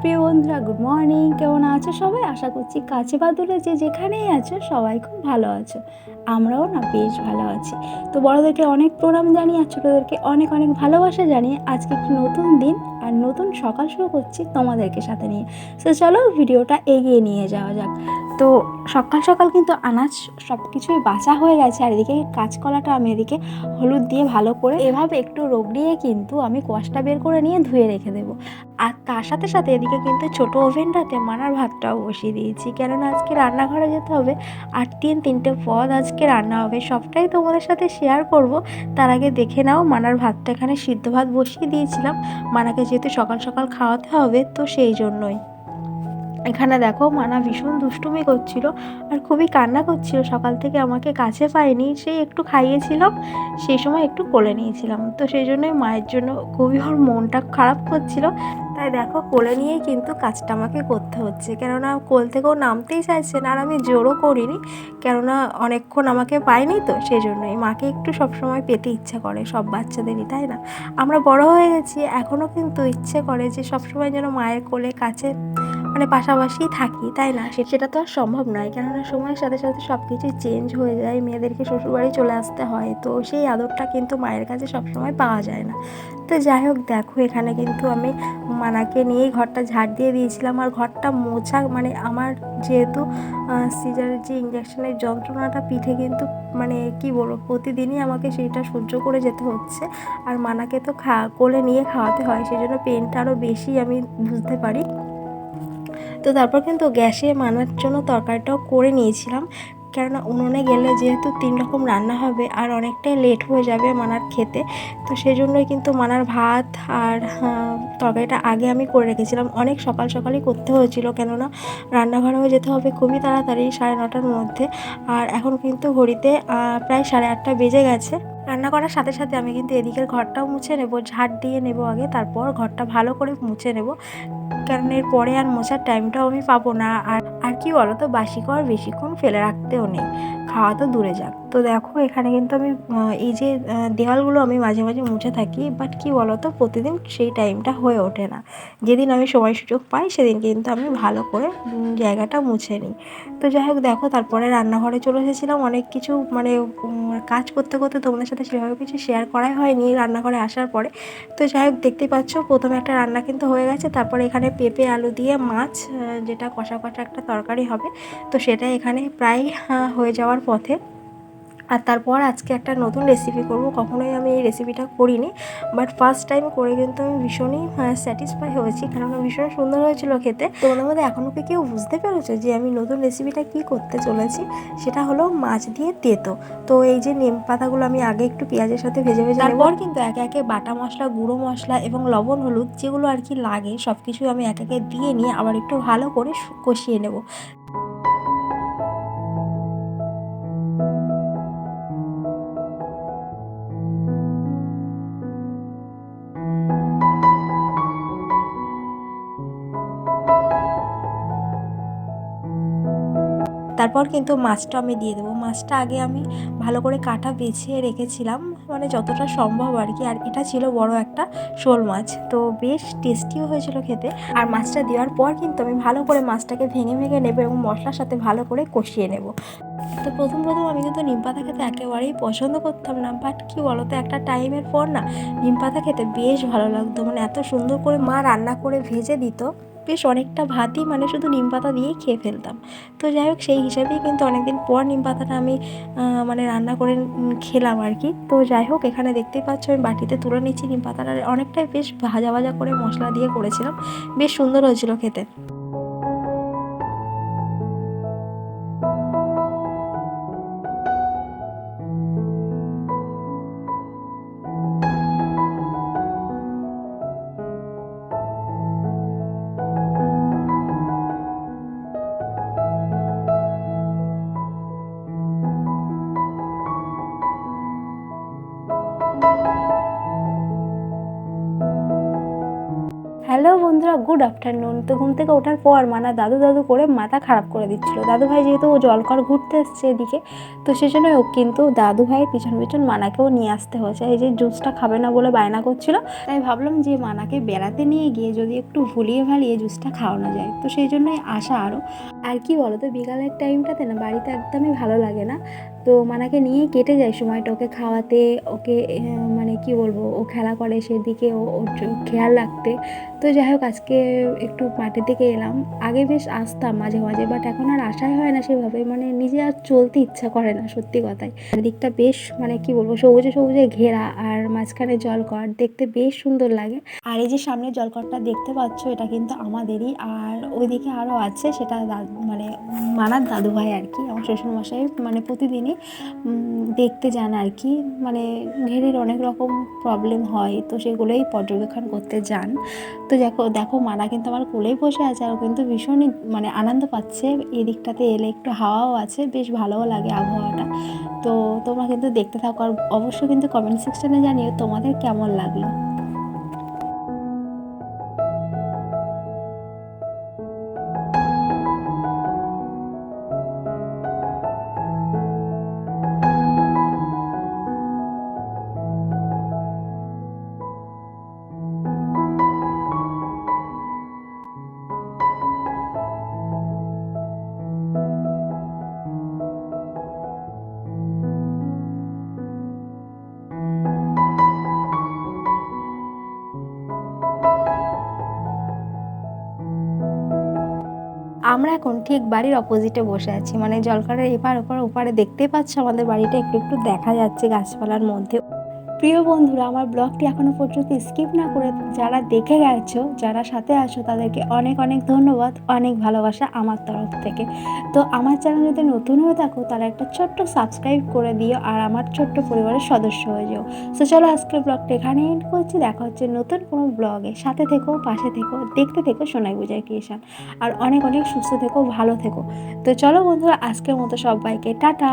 প্রিয় বন্ধুরা, good morning. কেমন আছো সবাই? আশা করছি কাছে বা দূরে যে যেখানেই আছো সবাই খুব ভালো আছো। আমরাও না বেশ ভালো আছি। তো বড়োদেরকে অনেক প্রণাম জানিয়ে আর ছোটোদেরকে অনেক অনেক ভালোবাসা জানিয়ে আজকে একটি নতুন দিন আর নতুন সকাল শুরু করছি তোমাদেরকে সাথে নিয়ে। তো চলো ভিডিওটা এগিয়ে নিয়ে যাওয়া যাক। তো সকাল সকাল কিন্তু আনাজ সব কিছুই বাছা হয়ে গেছে, আর এদিকে কাঁচকলাটা আমি এদিকে হলুদ দিয়ে ভালো করে এভাবে একটু রগড়িয়ে কিন্তু আমি কোয়াশটা বের করে নিয়ে ধুয়ে রেখে দেবো। আর তার সাথে সাথে এদিকে কিন্তু ছোটো ওভেনটাতে মানার ভাতটাও বসিয়ে দিয়েছি, কেননা আজকে রান্নাঘরে যেতে হবে। আর তিনটে পদ আজকে রান্না হবে, সবটাই তোমাদের সাথে শেয়ার করব। তার আগে দেখে নাও মানার ভাতটা এখানে সিদ্ধ ভাত বসিয়ে দিয়েছিলাম। মানাকে যেহেতু সকাল সকাল খাওয়াতে হবে, তো সেই জন্যই। এখানে দেখো মানা ভীষণ দুষ্টুমি করছিল আর খুবই কান্না করছিল। সকাল থেকে আমাকে কাছে পায়নি, সেই একটু খাইয়েছিলাম, সেই সময় একটু কোলে নিয়েছিলাম, তো সেই জন্যই মায়ের জন্য খুবই ওর মনটা খারাপ করছিল। তাই দেখো কোলে নিয়েই কিন্তু কাজটা আমাকে করতে হচ্ছে, কেননা কোল থেকেও নামতেই চাইছে না। আর আমি জোরও করিনি, কেননা অনেকক্ষণ আমাকে পায়নি, তো সেই জন্যই। মাকে একটু সবসময় পেতে ইচ্ছে করে, সব বাচ্চাদেরই, তাই না? আমরা বড় হয়ে গেছি, এখনও কিন্তু ইচ্ছে করে যে সবসময় যেন মায়ের কোলে কাছে মানে পাশাপাশি থাকি, তাই না? সেটা তো আর সম্ভব নয়, কেননা সময়ের সাথে সাথে সব কিছুই চেঞ্জ হয়ে যায়। মেয়েদেরকে শ্বশুরবাড়ি চলে আসতে হয়, তো সেই আদরটা কিন্তু মায়ের কাছে সবসময় পাওয়া যায় না। তো যাই হোক, দেখো এখানে কিন্তু আমি মানাকে নিয়েই ঘরটা ঝাড় দিয়ে দিয়েছিলাম। আর ঘরটা মোছা মানে আমার যেহেতু সিজারের যে ইঞ্জেকশনের যন্ত্রণাটা পিঠে, কিন্তু মানে কি বলবো, প্রতিদিনই আমাকে সেইটা সহ্য করে যেতে হচ্ছে। আর মানাকে তো কোলে নিয়ে খাওয়াতে হয়, সেই জন্য পেনটা আরও বেশি আমি বুঝতে পারি। তো তারপর কিন্তু গ্যাসে মানার জন্য তরকারিটাও করে নিয়েছিলাম, কেননা উনুনে গেলে যেহেতু 3 রকম রান্না হবে আর অনেকটাই লেট হয়ে যাবে মানার খেতে, তো সেই জন্যই কিন্তু মানার ভাত আর তরকারিটা আগে আমি করে রেখেছিলাম। অনেক সকাল সকালই করতে হয়েছিল, কেননা রান্নাঘরেও যেতে হবে খুবই তাড়াতাড়ি, 9:30টার মধ্যে। আর এখন কিন্তু ঘড়িতে প্রায় 8:30 বেজে গেছে। রান্না করার সাথে সাথে আমি কিন্তু এদিকের ঘরটাও মুছে নেব, ঝাড় দিয়ে নেব আগে, তারপর ঘরটা ভালো করে মুছে নেব, কারণ এর পরে আর মোছার টাইমটাও আমি পাবো না। আর কি বলো তো, বাসি খাবার বেশিক্ষণ ফেলে রাখতেও নেই, খাওয়া তো দূরে যাক। তো দেখো এখানে কিন্তু আমি এই যে দেওয়ালগুলো আমি মাঝে মাঝে মুছে থাকি, বাট কি বলো তো, প্রতিদিন সেই টাইমটা হয়ে ওঠে না। যেদিন আমি সময় সুযোগ পাই সেদিন কিন্তু আমি ভালো করে জায়গাটা মুছে নিই। তো যাই হোক, দেখো তারপরে রান্নাঘরে চলে এসেছিলাম। অনেক কিছু মানে কাজ করতে করতে তোমাদের সাথে সেভাবে কিছু শেয়ার করাই হয়নি রান্নাঘরে আসার পরে। তো যাই হোক, দেখতেই পাচ্ছ প্রথমে একটা রান্না কিন্তু হয়ে গেছে। তারপরে এখানে পেঁপে আলু দিয়ে মাছ, যেটা কষা কষা একটা তরকারি হবে, তো সেটা এখানে প্রায় হয়ে যাওয়ার পথে। আর তারপর আজকে একটা নতুন রেসিপি করব, কখনোই আমি এই রেসিপিটা করিনি, বাট ফার্স্ট টাইম করে কিন্তু আমি ভীষণই স্যাটিসফাই হয়েছি, কারণ ভীষণ সুন্দর হয়েছিল খেতে। তোমাদের মধ্যে এখনও কি কেউ বুঝতে পেরেছো যে আমি নতুন রেসিপিটা কি করতে চলেছি? সেটা হলো মাছ দিয়ে তেঁতো। তো এই যে নিম পাতাগুলো আমি আগে একটু পেঁয়াজের সাথে ভেজে ভেজে তারপর কিন্তু একে একে বাটা মশলা, গুঁড়ো মশলা এবং লবণ হলুদ যেগুলো আর কি লাগে সব কিছু আমি একে একে দিয়ে নিয়ে আবার একটু ভালো করে কষিয়ে নেব। তারপর কিন্তু মাছটা আমি দিয়ে দেবো। মাছটা আগে আমি ভালো করে কাটা বেছে রেখেছিলাম, মানে যতটা সম্ভব আর কি। আর এটা ছিল বড় একটা শোল মাছ, তো বেশ টেস্টিও হয়েছিল খেতে। আর মাছটা দেওয়ার পর কিন্তু আমি ভালো করে মাছটাকে ভেঙে ভেঙে নেবো এবং মশলার সাথে ভালো করে কষিয়ে নেব। তো প্রথম আমি কিন্তু নিম পাতা খেতে একেবারেই পছন্দ করতাম না, বাট কি বলতো, একটা টাইমের পর না নিম পাতা খেতে বেশ ভালো লাগতো। মানে এত সুন্দর করে মা রান্না করে ভেজে দিত, বেশ অনেকটা ভাতই মানে শুধু নিম পাতা দিয়েই খেয়ে ফেলতাম। তো যাই হোক, সেই হিসাবেই কিন্তু অনেকদিন পর নিম পাতাটা আমি মানে রান্না করে খেলাম আর কি। তো যাই হোক, এখানে দেখতেই পাচ্ছ আমি বাটিতে তুলে নিচ্ছি নিম পাতাটা। অনেকটাই বেশ ভাজা ভাজা করে মশলা দিয়ে করেছিলাম, বেশ সুন্দর হয়েছিল খেতে। হ্যালো বন্ধুরা, গুড আফটারনুন। তো ঘুম থেকে ওঠার পর মানা দাদু দাদু করে মাথা খারাপ করে দিচ্ছিলো। দাদুভাই যেহেতু ও জলকর ঘুরতে এসছে এদিকে, তো সেজন্য ও কিন্তু দাদুভাইয়ের পিছন পিছন মানাকেও নিয়ে আসতে হয়েছে। এই যে জুসটা খাবে না বলে বায়না করছিল, তাই ভাবলাম যে মানাকে বেড়াতে নিয়ে গিয়ে যদি একটু ভুলিয়ে ভালিয়ে জুসটা খাওয়ানো যায়, তো সেই জন্যই আসা আরও। আর কি বলো তো, বিকালের টাইমটাতে না বাড়িতে একদমই ভালো লাগে না। তো মানাকে নিয়েই কেটে যায় সময়টা, ওকে খাওয়াতে, ওকে মানে কি বলবো, ও খেলা করে সেদিকে, ওর খেয়াল রাখতে। তো যাই হোক, আজকে একটু মাঠের দিকে এলাম। আগে বেশ আসতাম মাঝে মাঝে, বাট এখন আর আসাই হয় না সেভাবে, মানে নিজে আর চলতে ইচ্ছা করে না, সত্যি কথাই। দিকটা বেশ মানে কি বলবো, সবুজে সবুজে ঘেরা, আর মাঝখানে জলকর, দেখতে বেশ সুন্দর লাগে। আর এই যে সামনে জলকরটা দেখতে পাচ্ছ, এটা কিন্তু আমাদেরই। আর ওইদিকে আরও আছে, সেটা মানে মানার দাদুভাই আর কি, আমার শ্বশুরমশাই মানে প্রতিদিনই দেখতে যান আর কি। মানে ঘেরির অনেক রকম প্রবলেম হয়, তো সেগুলোই পর্যবেক্ষণ করতে যান। তো দেখো মানা কিন্তু আমার কোলেই বসে আছে, আর কিন্তু ভীষণই মানে আনন্দ পাচ্ছে। এই দিকটাতে এলে একটু হাওয়াও আছে, বেশ ভালোও লাগে আবহাওয়াটা। তো তোমরা কিন্তু দেখতে থাকো, আর অবশ্যই কিন্তু কমেন্ট সেকশনে জানিও তোমাদের কেমন লাগলো। আমরা এখন ঠিক বাড়ির অপোজিটে বসে আছি, মানে জলকরের এপার ওপার ওপারে দেখতেই পাচ্ছ আমাদের বাড়িটা একটু একটু দেখা যাচ্ছে গাছপালার মধ্যে। প্রিয় বন্ধুরা, আমার ব্লগটি এখনও পর্যন্ত স্কিপ না করে যারা দেখে গেছো, যারা সাথে আছো, তাদেরকে অনেক অনেক ধন্যবাদ, অনেক ভালোবাসা আমার তরফ থেকে। তো আমার চ্যানেল যদি নতুন হয়ে থাকো, তাহলে একটা ছোট্ট সাবস্ক্রাইব করে দিও, আর আমার ছোট্ট পরিবারের সদস্য হয়ে যাও। তো চলো আজকের ব্লগটা এখানে এন্ড করছি, দেখা হচ্ছে নতুন কোনো ব্লগে। সাথে থেকো, পাশে থেকো, দেখতে থেকো সোনাই পূজার ক্রিয়েশন। আর অনেক অনেক সুস্থ থেকো, ভালো থেকো। তো চলো বন্ধুরা, আজকের মতো সবাইকে টাটা।